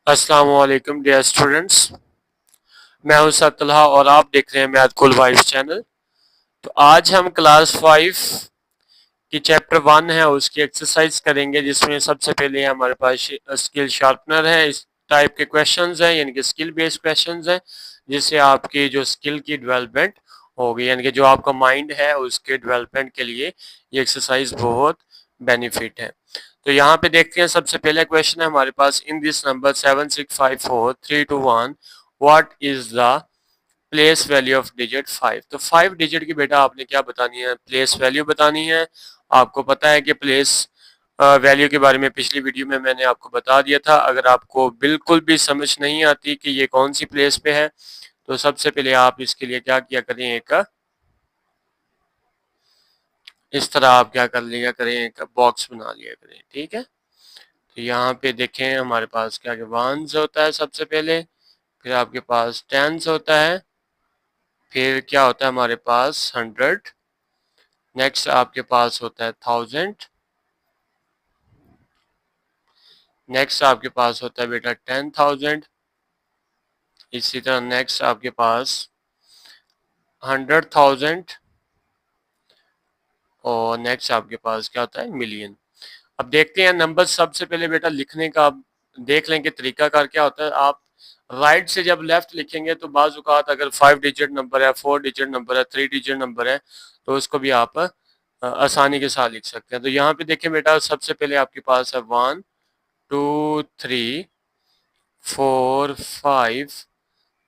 अस्सलाम वालेकुम dear students. मैं हूं सतलहा और आप देख रहे हैं मैथ कूल वाइब्स चैनल। तो आज हम क्लास 5 की चैप्टर 1 है उसकी एक्सरसाइज करेंगे, जिसमें सबसे पहले हमारे पास स्किल शार्पनर है। इस टाइप के क्वेश्चंस हैं, यानी कि स्किल बेस्ड क्वेश्चंस हैं, जिससे आपकी जो स्किल की डेवलपमेंट होगी, यानी कि जो आपका माइंड है उसके डेवलपमेंट के लिए ये एक्सरसाइज बहुत बेनिफिट है। तो यहाँ पे देखते हैं, सबसे पहले क्वेश्चन है हमारे पास, in this number 7654 321 what is the place value of digit 5। तो 5 डिजिट की बेटा आपने क्या बतानी है, प्लेस वैल्यू बतानी है। आपको पता है कि प्लेस वैल्यू के बारे में पिछली वीडियो में मैंने आपको बता दिया था। अगर आपको बिल्कुल भी समझ नहीं आती कि ये कौन सी प्लेस पे है, तो सबसे पहले आप इसके लिए क्या किया करें, एक इस तरह आप क्या कर लिया करें, एक बॉक्स बना लिया करें। ठीक है, तो यहाँ पे देखें हमारे पास क्या वंस होता है सबसे पहले, फिर आपके पास टेंस होता है, फिर क्या होता है हमारे पास 100, नेक्स्ट आपके पास होता है 1000, नेक्स्ट आपके पास होता है बेटा 10,000, इसी तरह नेक्स्ट आपके पास 100,000 और नेक्स्ट आपके पास क्या होता है मिलियन। अब देखते हैं नंबर। सबसे पहले बेटा लिखने का आप देख लेंगे तरीकाकार क्या होता है। आप राइट से जब लेफ्ट लिखेंगे तो बाज़ औक़ात अगर 5 डिजिट नंबर है, 4 डिजिट नंबर है, 3 डिजिट नंबर है, तो उसको भी आप आसानी के साथ लिख सकते हैं। तो यहाँ पे देखिए बेटा, सबसे पहले आपके पास है 1 2 3 4 5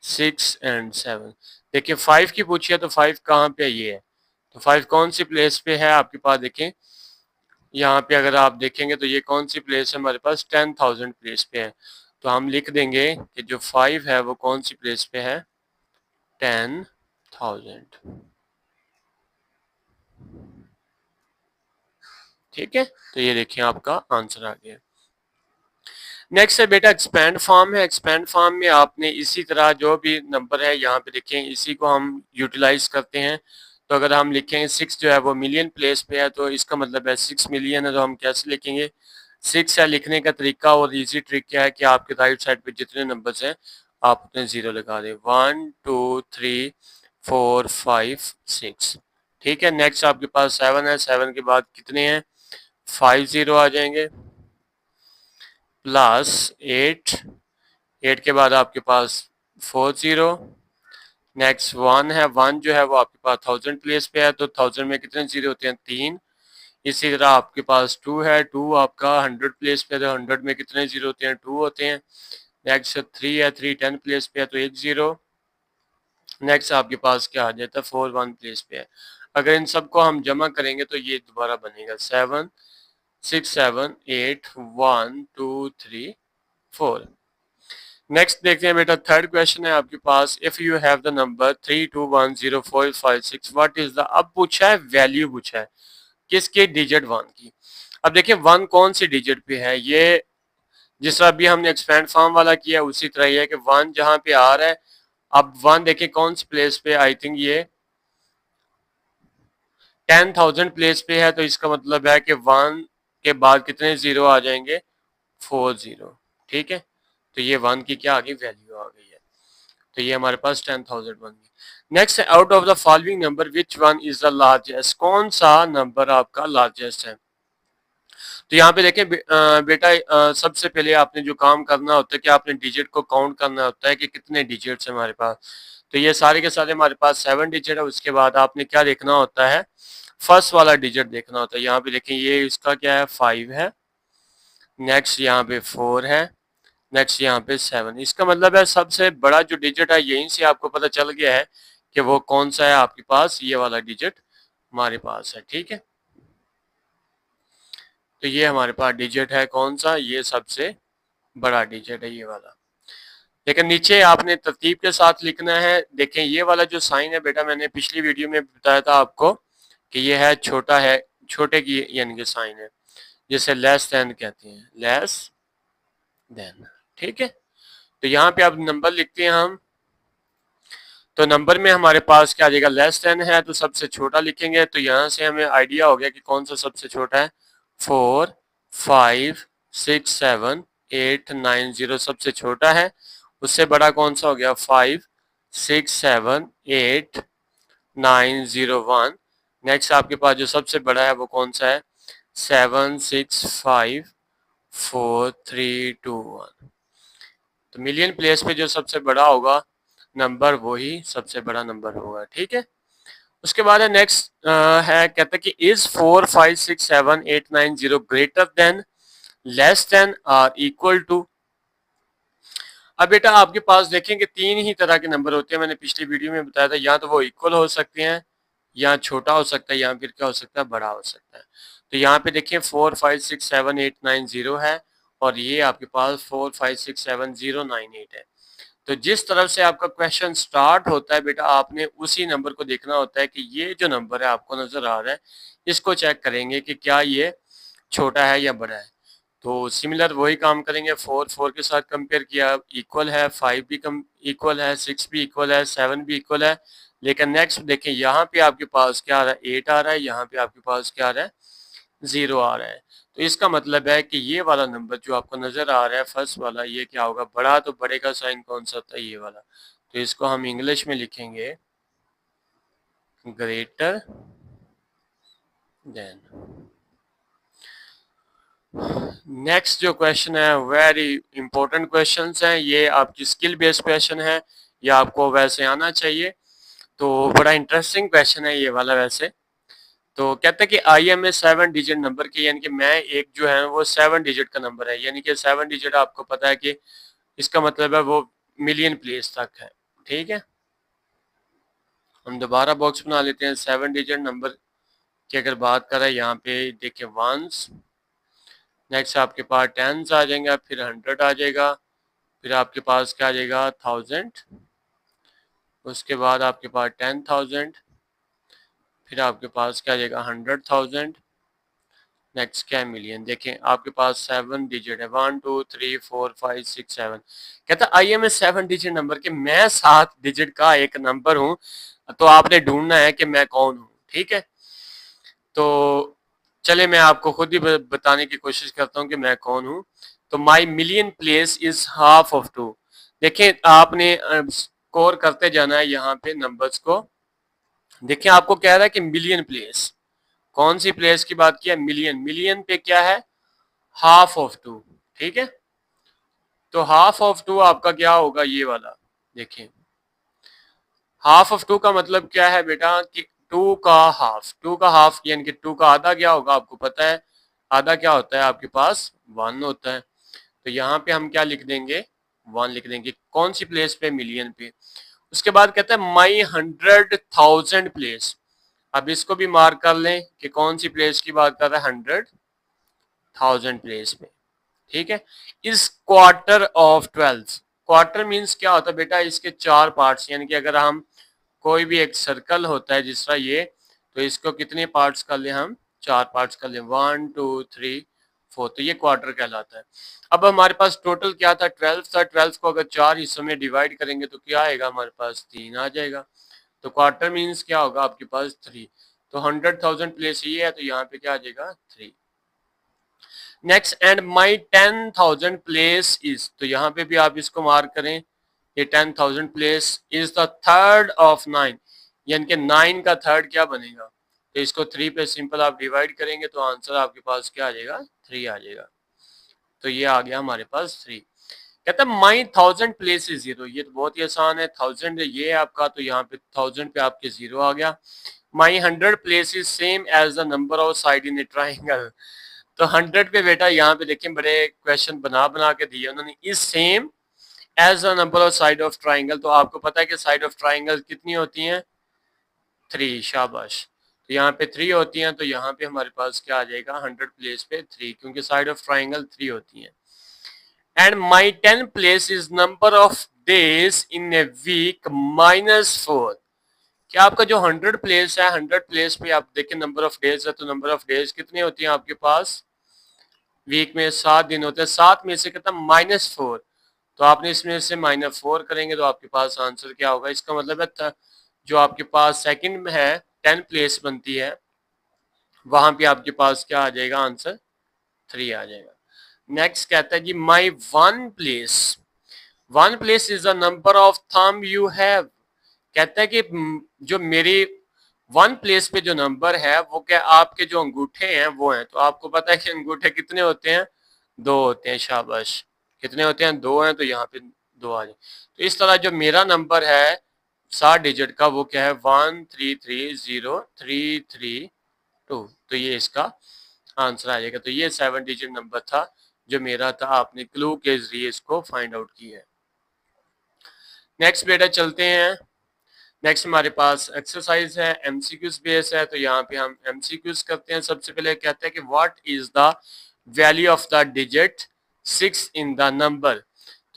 6 एंड 7। देखिए 5 की पूछी है तो 5 कहाँ पे ये है, तो 5 कौन सी प्लेस पे है आपके पास। देखें यहाँ पे अगर आप देखेंगे तो ये कौन सी प्लेस है हमारे पास, 10,000 प्लेस पे है। तो हम लिख देंगे कि जो 5 है वो कौन सी प्लेस पे है, 10,000। ठीक है, तो ये देखिए आपका आंसर आ गया। नेक्स्ट है बेटा एक्सपेंड फॉर्म है। एक्सपेंड फॉर्म में आपने इसी तरह जो भी नंबर है यहाँ पे देखें, इसी को हम यूटिलाइज करते हैं। तो अगर हम लिखेंगे 6 जो है वो मिलियन प्लेस पे है, तो इसका मतलब है 6 मिलियन है। तो हम कैसे लिखेंगे, 6 है लिखने का तरीका और इजी ट्रिक क्या है कि आपके राइट साइड पे जितने नंबर्स हैं आप उतने जीरो लगा दें, 1 2 3 4 5 6। ठीक है, नेक्स्ट आपके पास 7 है। 7 के बाद कितने हैं, 5 जीरो आ जाएंगे, प्लस 8, 8 के बाद आपके पास 4 जीरो, नेक्स्ट 1 है। 1 जो है वो आपके पास 1000 प्लेस पे है, तो 1000 में कितने जीरो होते हैं, 3। इसी तरह आपके पास 2 है। 2 आपका 100 प्लेस पे है, तो 100 में कितने जीरो होते हैं, 2 होते हैं। नेक्स्ट 3 है, 3 10 प्लेस पे है तो 1 जीरो। नेक्स्ट आपके पास क्या आ जाता है, 4 1 प्लेस पे है। अगर इन सबको हम जमा करेंगे तो ये दोबारा बनेगा 7 6 7 8 1 2 3 4। नेक्स्ट देखते हैं बेटा, थर्ड क्वेश्चन है आपके पास, if you have the number 3210456 what is the. अब पूछा है वैल्यू, पूछा है किसके, डिजिट 1 की। अब देखिए 1 कौन सी डिजिट पे है, ये जिस तरह अभी हमने एक्सपेंड फॉर्म वाला किया उसी तरह ये है कि 1 जहां पे आ रहा है। अब 1 देखिए कौन सी प्लेस पे, आई थिंक ये 10,000 प्लेस पे है, तो इसका मतलब है कि 1 के बाद कितने जीरो आ जाएंगे, 4 जीरो। ठीक है, तो ये 1 की क्या आ गई, वैल्यू आ गई है। तो ये हमारे पास 10,000 बन गई। नेक्स्ट है, out of the following number which one is the largest. कौन सा नंबर आपका लार्जेस्ट है। तो यहाँ पे देखें बेटा, सबसे पहले आपने जो काम करना होता है कि आपने डिजिट को काउंट करना होता है कि कितने डिजिट्स है हमारे पास। तो ये सारे के सारे हमारे पास 7 डिजिट है। उसके बाद आपने क्या देखना होता है, फर्स्ट वाला डिजिट देखना होता है। यहाँ पे देखें ये इसका क्या है, 5 है, नेक्स्ट यहाँ पे 4 है, नेक्स्ट यहाँ पे 7। इसका मतलब है सबसे बड़ा जो डिजिट है, यहीं से आपको पता चल गया है कि वो कौन सा है आपके पास, ये वाला डिजिट हमारे पास है। ठीक है, तो ये हमारे पास डिजिट है कौन सा, ये सबसे बड़ा डिजिट है ये वाला। लेकिन नीचे आपने तरतीब के साथ लिखना है। देखें ये वाला जो साइन है बेटा, मैंने पिछली वीडियो में बताया था आपको कि ये है छोटा है, छोटे की यानी कि साइन है, जिसे लेस देन कहते हैं, लेस देन। ठीक है, तो यहाँ पे अब नंबर लिखते हैं हम। तो नंबर में हमारे पास क्या आ जाएगा, लेस देन है तो सबसे छोटा लिखेंगे। तो यहाँ से हमें आइडिया हो गया कि कौन सा सबसे छोटा है, 4 5 6 7 890 सबसे छोटा है, उससे बड़ा कौन सा हो गया 567891। नेक्स्ट आपके पास जो सबसे बड़ा है वो कौन सा है 7654321। तो मिलियन प्लेस पे जो सबसे बड़ा होगा नंबर वही सबसे बड़ा नंबर होगा, ठीक है। उसके बाद है नेक्स्ट है कहता है कि is 4567890 greater than less than और इक्वल टू। अब बेटा आपके पास देखेंगे तीन ही तरह के नंबर होते हैं, मैंने पिछली वीडियो में बताया था, या तो वो इक्वल हो सकते हैं, या छोटा हो सकता है, या फिर क्या हो सकता है बड़ा हो सकता है। तो यहाँ पे देखिए 4567890 है और ये आपके पास 4567098 है। तो जिस तरफ से आपका क्वेश्चन स्टार्ट होता है बेटा आपने उसी नंबर को देखना होता है कि ये जो नंबर है आपको नजर आ रहा है इसको चेक करेंगे कि क्या ये छोटा है या बड़ा है। तो सिमिलर वही काम करेंगे, 4 के साथ कंपेयर किया, इक्वल है, 5 भी कम इक्वल है, 6 भी इक्वल है, 7 भी इक्वल है। लेकिन नेक्स्ट देखें यहाँ पे आपके पास क्या आ रहा है 8 आ रहा है, यहाँ पे आपके पास क्या आ रहा है 0 आ रहा है। तो इसका मतलब है कि ये वाला नंबर जो आपको नजर आ रहा है फर्स्ट वाला ये क्या होगा बड़ा, तो बड़े का साइन कौन सा होता है ये वाला। तो इसको हम इंग्लिश में लिखेंगे ग्रेटर देन। नेक्स्ट जो क्वेश्चन है वेरी इंपॉर्टेंट क्वेश्चन है, ये आपकी स्किल बेस्ड क्वेश्चन है, ये आपको वैसे आना चाहिए। तो बड़ा इंटरेस्टिंग क्वेश्चन है ये वाला वैसे। तो कहते हैं कि I am a 7 digit number की, यानी कि मैं एक जो है वो 7 डिजिट का नंबर है, यानी कि 7 डिजिट आपको पता है कि इसका मतलब है वो मिलियन प्लेस तक है, ठीक है। हम दोबारा बॉक्स बना लेते हैं। 7 डिजिट नंबर की अगर बात करें यहाँ पे देखिए वंस, नेक्स्ट आपके पास टेंस आ जाएगा, फिर 100 आ जाएगा, फिर आपके पास क्या आ जाएगा 1000, उसके बाद आपके पास 10,000, फिर आपके पास क्या आ जाएगा 100,000, नेक्स्ट क्या है मिलियन। देखें आपके पास 7 डिजिट है 1 2 3 4 5 6 7। कहता I am a 7 digit number के मैं 7 डिजिट का एक नंबर हूं, तो आपने ढूंढना है कि मैं कौन हूं, ठीक है। तो चले मैं आपको खुद ही बताने की कोशिश करता हूं कि मैं कौन हूं। तो my million place is half of 2। देखें आपने स्कोर करते जाना है यहाँ पे नंबर्स को। देखिए आपको कह रहा है कि मिलियन प्लेस, कौन सी प्लेस की बात की है मिलियन, मिलियन पे क्या है हाफ ऑफ 2, ठीक है। तो हाफ ऑफ 2 आपका क्या होगा ये वाला। देखिए हाफ ऑफ 2 का मतलब क्या है बेटा कि 2 का हाफ, 2 का हाफ यानी कि 2 का आधा क्या होगा आपको पता है, आधा क्या होता है आपके पास 1 होता है। तो यहाँ पे हम क्या लिख देंगे 1 लिख देंगे, कौन सी प्लेस पे मिलियन पे। उसके बाद कहता है माई 100,000 प्लेस। अब इसको भी मार्क कर लें कि कौन सी प्लेस की बात कर रहा है 100,000 प्लेस में, ठीक है। इस क्वार्टर ऑफ 12, क्वार्टर मीन्स क्या होता है बेटा इसके 4 पार्ट्स, यानी कि अगर हम कोई भी एक सर्कल होता है जिस तरह ये, तो इसको कितने पार्ट्स कर ले हम 4 पार्ट्स कर ले 1 2 3 4, तो ये क्वार्टर कहलाता है। अब हमारे पास टोटल क्या था 12 था, 12 को अगर 4 हिस्सों में डिवाइड करेंगे तो क्या आएगा हमारे पास 3 आ जाएगा। तो क्वार्टर मीन्स क्या होगा आपके पास 3। तो 100,000 प्लेस ये है तो यहाँ पे क्या आ जाएगा 3। Next and my 10,000 place is, तो यहाँ पे भी आप इसको मार्क करें, ये 10,000 place is the third of 9, यानी कि 9 का थर्ड क्या बनेगा, तो इसको 3 पे सिंपल आप डिवाइड करेंगे तो आंसर आपके पास क्या आ जाएगा 3 आ जाएगा। तो ये आ गया हमारे पास 3। कहता है माई 1000 प्लेस इज 0, ये तो बहुत ही आसान है, 1000 ये आपका, तो यहाँ पे 1000 पे आपके 0 आ गया। My 100 place is same as the number of side in a triangle. तो 100 पे बेटा यहाँ पे देखिए बड़े क्वेश्चन बना बना के दिए उन्होंने, is same as the number of side of triangle. तो आपको पता है कि साइड ऑफ ट्राइंगल कितनी होती हैं 3, शाबाश। तो यहाँ पे 3 होती हैं, तो यहाँ पे हमारे पास क्या आ जाएगा 100 प्लेस पे 3, क्योंकि साइड ऑफ ट्राइंगल 3 होती हैं। And my 10 place is number of days in a week -4। क्या आपका जो 100 प्लेस है 100 प्लेस पे आप देखिए नंबर ऑफ डेज है, तो नंबर ऑफ डेज कितनी होती हैं आपके पास वीक में 7 दिन होते हैं, 7 में से कितना -4, तो आपने इसमें से -4 करेंगे तो आपके पास आंसर क्या होगा। इसका मतलब है जो आपके पास सेकंड में है 10 प्लेस बनती है वहां पे आपके पास क्या आ जाएगा आंसर 3 आ जाएगा। नेक्स्ट कहता है जी my one place, one place is the number of thumb you have. कहता है कि जो मेरी वन प्लेस पे जो नंबर है वो क्या आपके जो अंगूठे हैं वो हैं। तो आपको पता है कि अंगूठे कितने होते हैं, दो होते हैं। शाबाश, कितने होते हैं, दो हैं, तो यहाँ पे दो आ जाए। तो इस तरह जो मेरा नंबर है 7 डिजिट का वो क्या है 13303332। तो ये इसका आंसर आ जाएगा। तो ये 7 डिजिट नंबर था जो मेरा था, आपने क्लू के जरिए इसको फाइंड आउट किया है। नेक्स्ट बेटा चलते हैं। नेक्स्ट हमारे पास एक्सरसाइज है, एमसीक्यूज बेस है। तो यहाँ पे हम एमसीक्यूज करते हैं। सबसे पहले कहते हैं कि what is the value of the digit 6 in the number.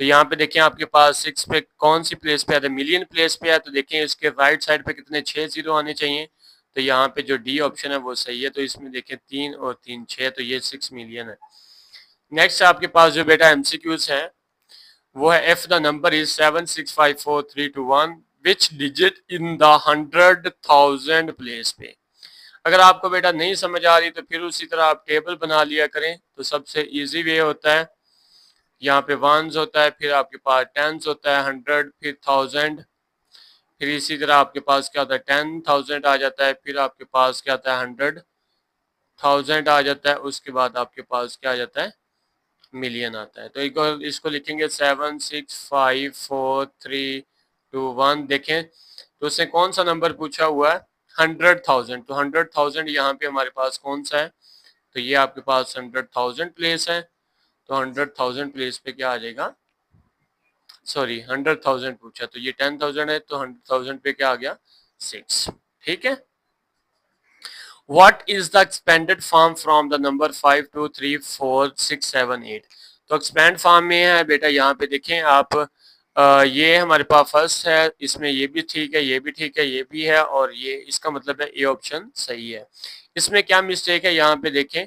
तो यहाँ पे देखें आपके पास 6 पे कौन सी प्लेस पे है, तो मिलियन प्लेस पे है। तो देखें इसके राइट साइड पे कितने 6 जीरो आने चाहिए। तो यहाँ पे जो डी ऑप्शन है वो सही है। तो इसमें देखें 3 और 3 6, तो ये 6 मिलियन है। नेक्स्ट आपके पास जो बेटा एमसीक्यूज है वो है if the number is 7654321 which digit in the 100,000 place पे। अगर आपको बेटा नहीं समझ आ रही तो फिर उसी तरह आप टेबल बना लिया करें। तो सबसे इजी वे होता है, यहाँ पे वंस होता है, फिर आपके पास टेंस होता है, 100, फिर 1000, फिर इसी तरह आपके पास क्या होता है 10,000 आ जाता है, फिर आपके पास क्या आता है 100,000 आ जाता है, उसके बाद आपके पास क्या आ जाता है मिलियन आता है। तो एक और इसको लिखेंगे 7654321। देखें तो उसने कौन सा नंबर पूछा हुआ है 100,000। तो 100,000 यहाँ पे हमारे पास कौन सा है, तो ये आपके पास 100,000 प्लेस है। तो 100,000 प्लेस पे क्या आ जाएगा, सॉरी 100,000 पूछा, तो ये 10,000 है, तो 100,000 पे क्या आ गया 6। ठीक है। What is the expanded form from the number 5234678? तो एक्सपेंड फॉर्म में है बेटा, यहाँ पे देखें आप ये हमारे पास फर्स्ट है, इसमें ये भी ठीक है, ये भी ठीक है, ये भी है, और ये इसका मतलब है ए ऑप्शन सही है। इसमें क्या मिस्टेक है, यहाँ पे देखें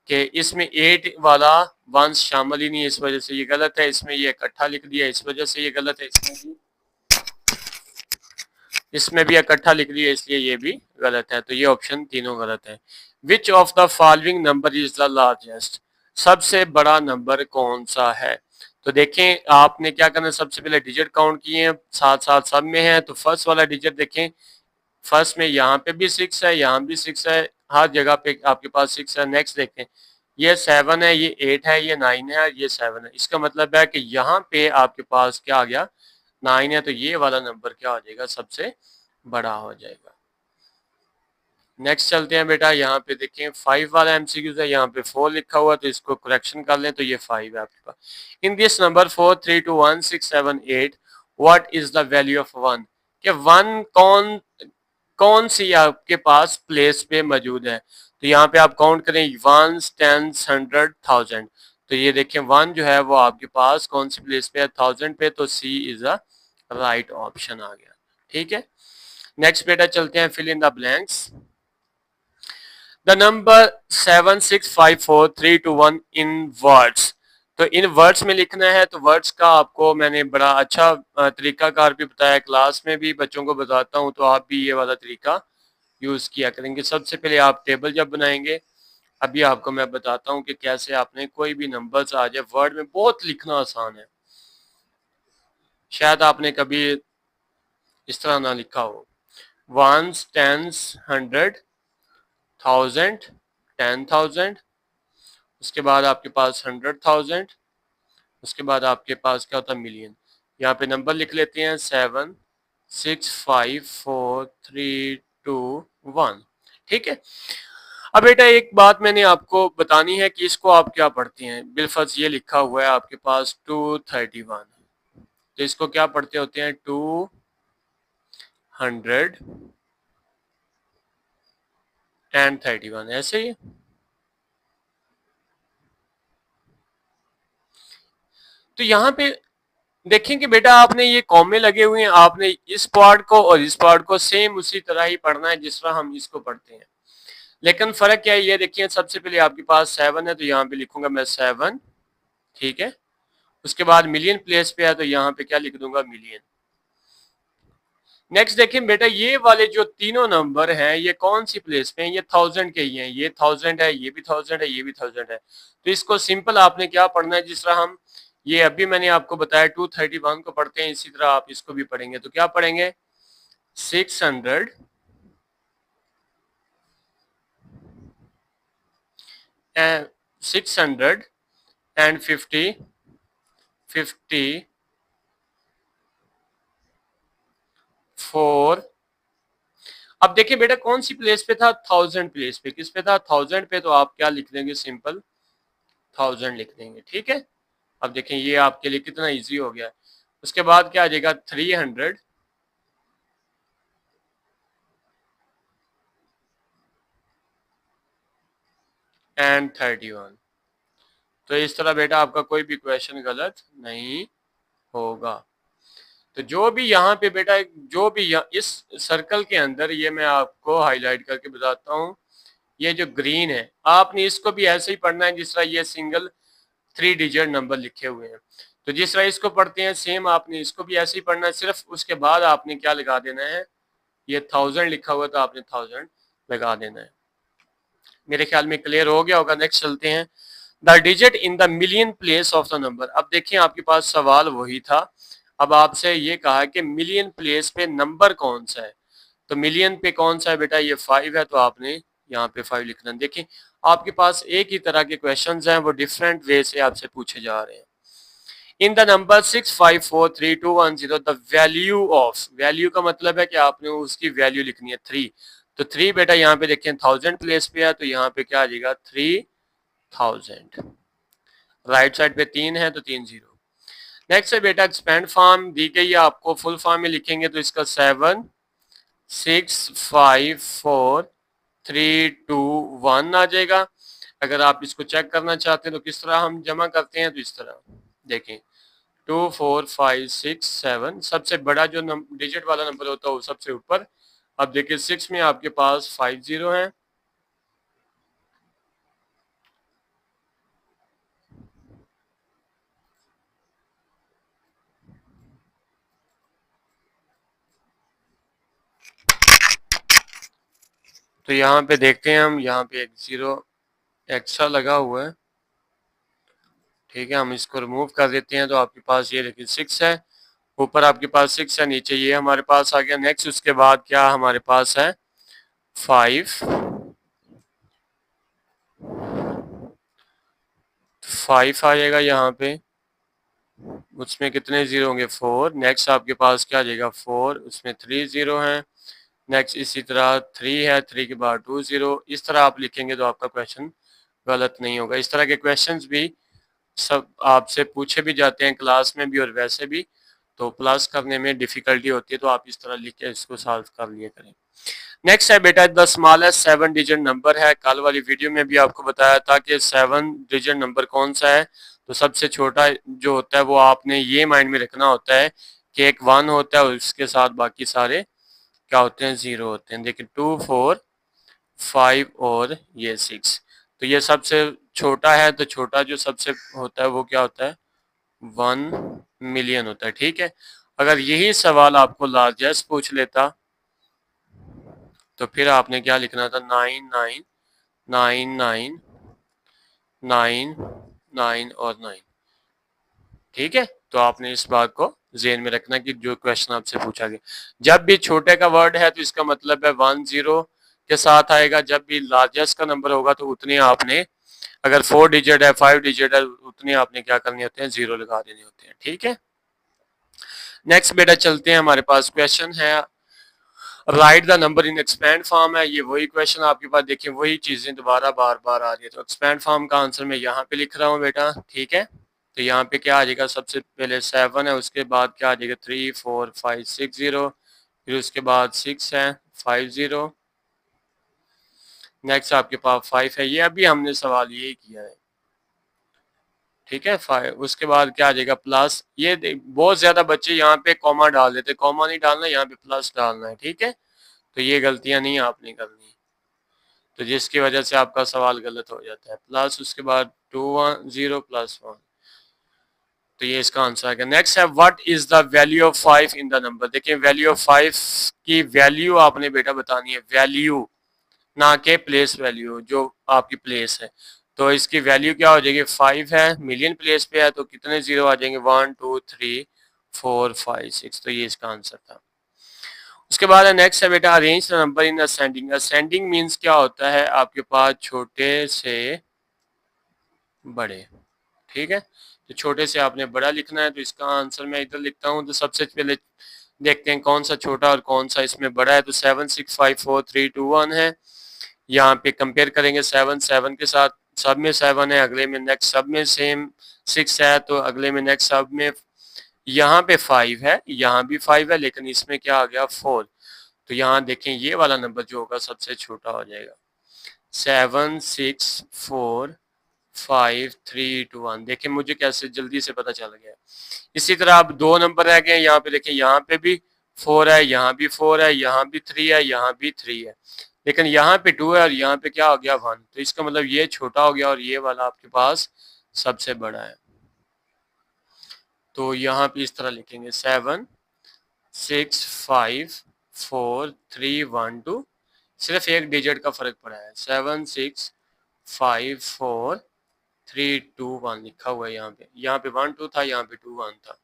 कि इसमें 8 वाला वंस शामिल ही नहीं है, इस वजह से ये गलत है। इसमें ये इकट्ठा लिख दिया, इस वजह से ये गलत है। इसमें भी इकट्ठा लिख दिया, इसलिए ये भी गलत है। तो ये ऑप्शन तीनों गलत है। Which of the following number is the largest, सबसे बड़ा नंबर कौन सा है। तो देखें आपने क्या करना है, सबसे पहले डिजिट काउंट किए हैं, साथ साथ सब में है। तो फर्स्ट वाला डिजिट देखें, फर्स्ट में यहाँ पे भी 6 है, यहाँ भी 6 है, हर जगह पे आपके पास 6 है। नेक्स्ट देखें ये 7 है, ये 8 है, ये 9 है, ये 7 है। इसका मतलब है कि यहाँ पे आपके पास क्या आ गया 9 है। तो ये वाला नंबर क्या हो जाएगा सबसे बड़ा हो जाएगा। नेक्स्ट चलते हैं बेटा, यहाँ पे देखें 5 वाला एमसीक्यूज है, यहाँ पे 4 लिखा हुआ, तो इसको करेक्शन कर लें, तो ये 5 है आपके पास। In this number 4321678 what is the value of 1, कि 1 कौन सी आपके पास प्लेस पे मौजूद है। तो यहाँ पे आप काउंट करें 1, 10, 100, 1000। तो ये देखें 1 जो है वो आपके पास कौन सी प्लेस पे है 1000 पे। तो C is a right option आ गया। ठीक है। नेक्स्ट बेटा चलते हैं fill in the blanks. The number 7654321 in words. तो इन वर्ड्स में लिखना है। तो वर्ड्स का आपको मैंने बड़ा अच्छा तरीकाकार भी बताया, क्लास में भी बच्चों को बताता हूँ, तो आप भी ये वाला तरीका यूज किया करेंगे। सबसे पहले आप टेबल जब बनाएंगे, अभी आपको मैं बताता हूँ कि कैसे आपने कोई भी नंबर्स आ जाए वर्ड में, बहुत लिखना आसान है। शायद आपने कभी इस तरह ना लिखा हो, 1, 10, 100, 1000, 10,000, उसके बाद आपके पास 100,000, उसके बाद आपके पास क्या होता है मिलियन। यहाँ पे नंबर लिख लेते हैं 7654321। ठीक है। अब बेटा एक बात मैंने आपको बतानी है कि इसको आप क्या पढ़ते हैं। बिलफर्ज ये लिखा हुआ है आपके पास 231, तो इसको क्या पढ़ते होते हैं 231, ऐसे ही। तो यहाँ पे देखें कि बेटा आपने ये कॉमे लगे हुए हैं, आपने इस पार्ट को और इस पार्ट को सेम उसी तरह ही पढ़ना है जिस तरह हम इसको पढ़ते हैं। लेकिन फर्क क्या है ये देखिए, सबसे पहले आपके पास 7 है, तो यहाँ पे लिखूंगा मैं 7। ठीक है। उसके बाद मिलियन प्लेस पे है, तो यहाँ पे क्या लिख दूंगा मिलियन। नेक्स्ट देखिए बेटा, ये वाले जो तीनों नंबर हैं ये कौन सी प्लेस पे हैं? ये 1000 के ही हैं, ये 1000 है, ये भी 1000 है, ये भी 1000 है। तो इसको सिंपल आपने क्या पढ़ना है, जिस तरह हम ये अभी मैंने आपको बताया 231 को पढ़ते हैं, इसी तरह आप इसको भी पढ़ेंगे। तो क्या पढ़ेंगे? 600 and 654। अब देखिए बेटा कौन सी प्लेस पे था? 1000 प्लेस पे। किस पे था? 1000 पे। तो आप क्या लिख देंगे? सिंपल 1000 लिख देंगे, ठीक है। अब देखें ये आपके लिए कितना इजी हो गया। उसके बाद क्या आ जाएगा? 331। तो इस तरह बेटा आपका कोई भी क्वेश्चन गलत नहीं होगा। तो जो भी यहाँ पे बेटा, जो भी इस सर्कल के अंदर, ये मैं आपको हाईलाइट करके बताता हूँ, ये जो ग्रीन है आपने इसको भी ऐसे ही पढ़ना है जिस तरह ये सिंगल 3 डिजिट नंबर लिखे हुए हैं। तो जिस तरह इसको पढ़ते हैं सेम आपने इसको भी ऐसे ही पढ़ना है, सिर्फ उसके बाद आपने क्या लगा देना है, ये 1000 लिखा हुआ तो आपने 1000 लगा देना है। मेरे ख्याल में क्लियर हो गया होगा। नेक्स्ट चलते हैं, the digit in the million place of the number. अब देखिए आपके पास सवाल वही था, अब आपसे ये कहा कि मिलियन प्लेस पे नंबर कौन सा है। तो मिलियन पे कौन सा है बेटा? ये 5 है, तो आपने यहाँ पे 5 लिखना। देखिए आपके पास एक ही तरह के क्वेश्चंस हैं, वो डिफरेंट वे से आपसे पूछे जा रहे हैं। In the number 6543210 the value of, value का मतलब है कि आपने उसकी वैल्यू लिखनी है 3। तो 3 बेटा यहाँ पे देखें 1000 प्लेस पे है, तो यहाँ पे क्या आ जाएगा? 3000। राइट साइड पे 3 है तो 3 0। नेक्स्ट है बेटा एक्सपेंड फॉर्म दी गई है आपको, फुल फॉर्म में लिखेंगे तो इसका 7654321 आ जाएगा। अगर आप इसको चेक करना चाहते हैं तो किस तरह हम जमा करते हैं, तो इस तरह देखें 24567, सबसे बड़ा जो डिजिट वाला नंबर होता है वो सबसे ऊपर। अब देखिए 6 में आपके पास 5 0 है, तो यहाँ पे देखते हैं हम, यहाँ पे एक 0 एक्स्ट्रा लगा हुआ है, ठीक है। हम इसको रिमूव कर देते हैं, तो आपके पास ये देखिए 6 है, ऊपर आपके पास 6 है, नीचे ये हमारे पास आ गया। नेक्स्ट उसके बाद क्या हमारे पास है? 5 आ जाएगा यहाँ पे, उसमें कितने जीरो होंगे? 4। नेक्स्ट आपके पास क्या आ जाएगा? 4, उसमें 3 0 हैं। नेक्स्ट इसी तरह 3 है, 3 के बाद 2 0। इस तरह आप लिखेंगे तो आपका क्वेश्चन गलत नहीं होगा। इस तरह के क्वेश्चंस भी सब आपसे पूछे भी जाते हैं क्लास में भी और वैसे भी, तो प्लस करने में डिफिकल्टी होती है, तो आप इस तरह लिख के इसको सॉल्व कर लिया करें। नेक्स्ट है बेटा द स्मॉलेस्ट 7 डिजिट नंबर है। कल वाली वीडियो में भी आपको बताया था कि 7 डिजिट नंबर कौन सा है। तो सबसे छोटा जो होता है वो आपने ये माइंड में रखना होता है कि एक 1 होता है और उसके साथ बाकी सारे क्या होते हैं? 0 होते हैं। देखिए 2 4 5 और ये 6, तो ये सबसे छोटा है, तो छोटा जो सबसे होता है वो क्या होता है? 1 मिलियन होता है, ठीक है। अगर यही सवाल आपको लार्जेस्ट पूछ लेता तो फिर आपने क्या लिखना था? 999999 और 9, ठीक है। तो आपने इस बात को जेन में रखना कि जो क्वेश्चन आपसे पूछा गया, जब भी छोटे का वर्ड है तो इसका मतलब है 1 0 के साथ आएगा। जब भी लार्जेस्ट का नंबर होगा तो उतने आपने, अगर 4 डिजिट है 5 डिजिट है, उतने आपने क्या करने होते हैं? 0 लगा देने होते हैं, ठीक है। नेक्स्ट बेटा चलते हैं, हमारे पास क्वेश्चन है right the number in expand form है। ये वही क्वेश्चन आपके पास, देखिए वही चीजें दोबारा बार बार आ रही है। तो एक्सपैंड फॉर्म का आंसर मैं यहाँ पे लिख रहा हूँ बेटा, ठीक है। तो यहाँ पे क्या आ जाएगा? सबसे पहले 7 है, उसके बाद क्या आ जाएगा? 3 4 5 6 0, फिर उसके बाद 6 है, 5 0। नेक्स्ट आपके पास 5 है, ये अभी हमने सवाल यही किया है, ठीक है। 5, उसके बाद क्या आ जाएगा? प्लस। ये बहुत ज्यादा बच्चे यहाँ पे कॉमा डाल देते, कॉमा नहीं डालना, यहाँ पे प्लस डालना है, ठीक है। तो ये गलतियां नहीं आपने करनी, तो जिसकी वजह से आपका सवाल गलत हो जाता है। प्लस उसके बाद 2 1 0 प्लस 1, तो ये इसका आंसर आ गया। नेक्स्ट है what is the value of 5 in the number. देखिए वैल्यू ऑफ 5 की वैल्यू आपने बेटा बतानी है, वैल्यू ना के प्लेस वैल्यू, जो आपकी प्लेस है। तो इसकी वैल्यू क्या हो जाएगी, 5 है, मिलियन प्लेस पे है, तो कितने जीरो आ जाएंगे, 1 2 3 4 5 6। तो ये इसका आंसर था। उसके बाद नेक्स्ट है बेटा arrange the number in ascending. Ascending means क्या होता है, आपके पास छोटे से बड़े, ठीक है। तो छोटे से आपने बड़ा लिखना है, तो इसका आंसर मैं इधर लिखता हूँ। तो सबसे पहले देखते हैं कौन सा छोटा और कौन सा इसमें बड़ा है। तो 7 6 5 4 3 2 1 है। यहाँ पे कंपेयर करेंगे 7 7 के साथ, सब में 7 है, अगले में नेक्स्ट सब में सेम 6 है, तो अगले में नेक्स्ट सब में यहाँ पे 5 है, यहाँ भी 5 है, लेकिन इसमें क्या आ गया 4। तो यहाँ देखें ये वाला नंबर जो होगा सबसे छोटा हो जाएगा। 7 6 4 5 3 2 1। देखें मुझे कैसे जल्दी से पता चल गया। इसी तरह अब दो नंबर रह गए, यहाँ पे देखें, यहाँ पे भी 4 है, यहाँ भी 4 है, यहाँ भी 3 है, यहाँ भी 3 है, लेकिन यहाँ पे 2 है और यहाँ पे क्या हो गया 1। तो इसका मतलब ये छोटा हो गया और ये वाला आपके पास सबसे बड़ा है। तो यहाँ पे इस तरह लिखेंगे 7 6 5 4 3 1 2। सिर्फ एक डिजिट का फर्क पड़ा है, 7 6 5 4 3 2 1 लिखा हुआ है यहाँ पे 1 2 था, यहाँ पे 2 1 था।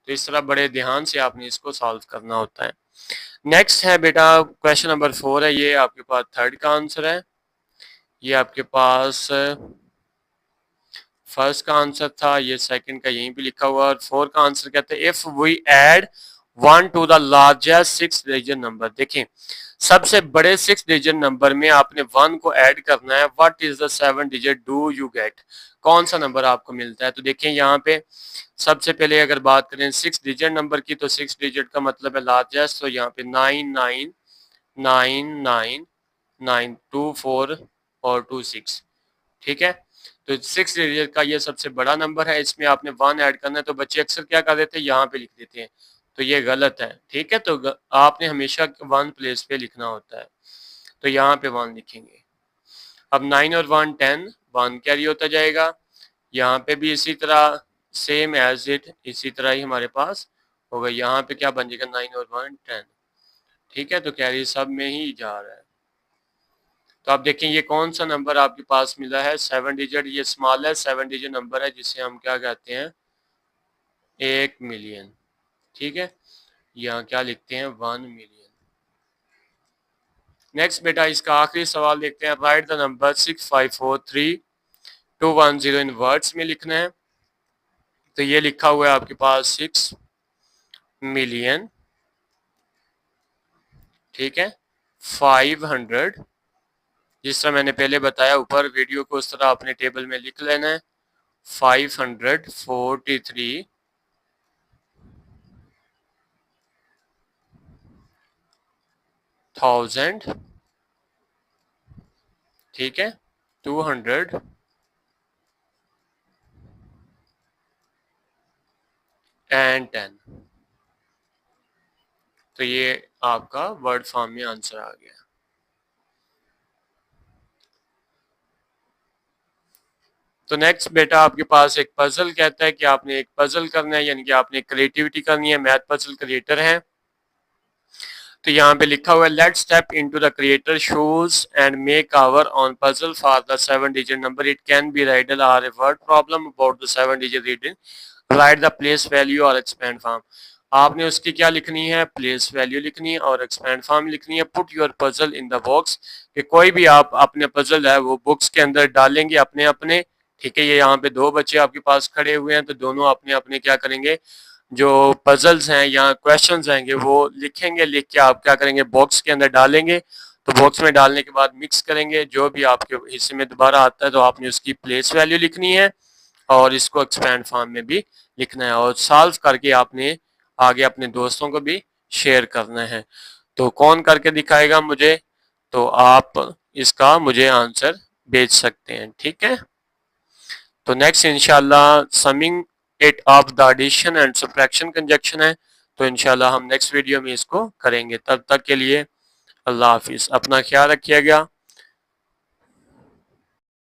तो इस तरह बड़े ध्यान से आपने इसको सॉल्व करना होता है। नेक्स्ट है बेटा क्वेश्चन नंबर 4 है, ये आपके पास थर्ड का आंसर है। ये आपके पास फर्स्ट का आंसर था, ये सेकंड का यहीं पे लिखा हुआ। और 4 का आंसर कहते हैं if we add 1 to the largest 6 digit number. देखें सबसे बड़े 6 डिजिट नंबर में आपने 1 को ऐड करना है। What is the 7 digit do you get, कौन सा नंबर आपको मिलता है। तो देखें यहाँ पे सबसे पहले अगर बात करें 6 डिजिट नंबर की, तो 6 डिजिट का मतलब है लार्जेस्ट। तो यहाँ पे 9 9 9 9 9 2 4 और 2 6, ठीक है। तो 6 डिजिट का ये सबसे बड़ा नंबर है, इसमें आपने 1 ऐड करना है। तो बच्चे अक्सर क्या कर देते हैं, यहाँ पे लिख देते हैं, तो ये गलत है, ठीक है। तो आपने हमेशा 1 प्लेस पे लिखना होता है, तो यहाँ पे 1 लिखेंगे। अब 9 और 1 10, 1 कैरी होता जाएगा। यहाँ पे भी इसी तरह सेम एज इट, इसी तरह ही हमारे पास होगा। यहाँ पे क्या बन जाएगा, 9 और 1 10, ठीक है। तो कैरी सब में ही जा रहा है। तो आप देखें ये कौन सा नंबर आपके पास मिला है, 7 डिजिट। ये स्मॉल है, 7 डिजिट नंबर है, जिसे हम क्या कहते हैं, 1 मिलियन, ठीक है। यहाँ क्या लिखते हैं, 1 मिलियन। नेक्स्ट बेटा इसका आखिरी सवाल देखते हैं। Right the number 6543210 in words में लिखना है। तो ये लिखा हुआ है आपके पास 6 मिलियन, ठीक है, 500। जिस तरह मैंने पहले बताया ऊपर वीडियो को, उस तरह अपने टेबल में लिख लेना है। 543,000, ठीक है, 210। तो ये आपका वर्ड फॉर्म में आंसर आ गया। तो नेक्स्ट बेटा आपके पास एक पजल कहता है कि आपने एक पजल करना है, यानी कि आपने क्रिएटिविटी करनी है। मैथ पजल क्रिएटर है, तो यहाँ पे लिखा हुआ है let's step into the creator shoes and make our own puzzle for the 7 digit number. It can be riddle or a word problem about the 7 digit reading, write the place value और expand form. आपने उसकी क्या लिखनी है, place value लिखनी है और expand form लिखनी है। Put your puzzle in the box, कि कोई भी आप अपने पजल है वो बुक्स के अंदर डालेंगे अपने अपने, ठीक है। ये यहाँ पे दो बच्चे आपके पास खड़े हुए हैं, तो दोनों अपने अपने क्या करेंगे, जो पजल्स हैं या क्वेश्चंस आएंगे वो लिखेंगे। लिख के आप क्या करेंगे, बॉक्स के अंदर डालेंगे। तो बॉक्स में डालने के बाद मिक्स करेंगे, जो भी आपके हिस्से में दोबारा आता है तो आपने उसकी प्लेस वैल्यू लिखनी है और इसको एक्सपेंड फॉर्म में भी लिखना है, और सॉल्व करके आपने आगे अपने दोस्तों को भी शेयर करना है। तो कौन करके दिखाएगा मुझे, तो आप इसका मुझे आंसर भेज सकते हैं, ठीक है। तो नेक्स्ट इंशाल्लाह summing it of the addition and subtraction conjunction है, तो इंशाल्लाह हम नेक्स्ट वीडियो में इसको करेंगे। तब तक के लिए अल्लाह हाफिज, अपना ख्याल रखिएगा।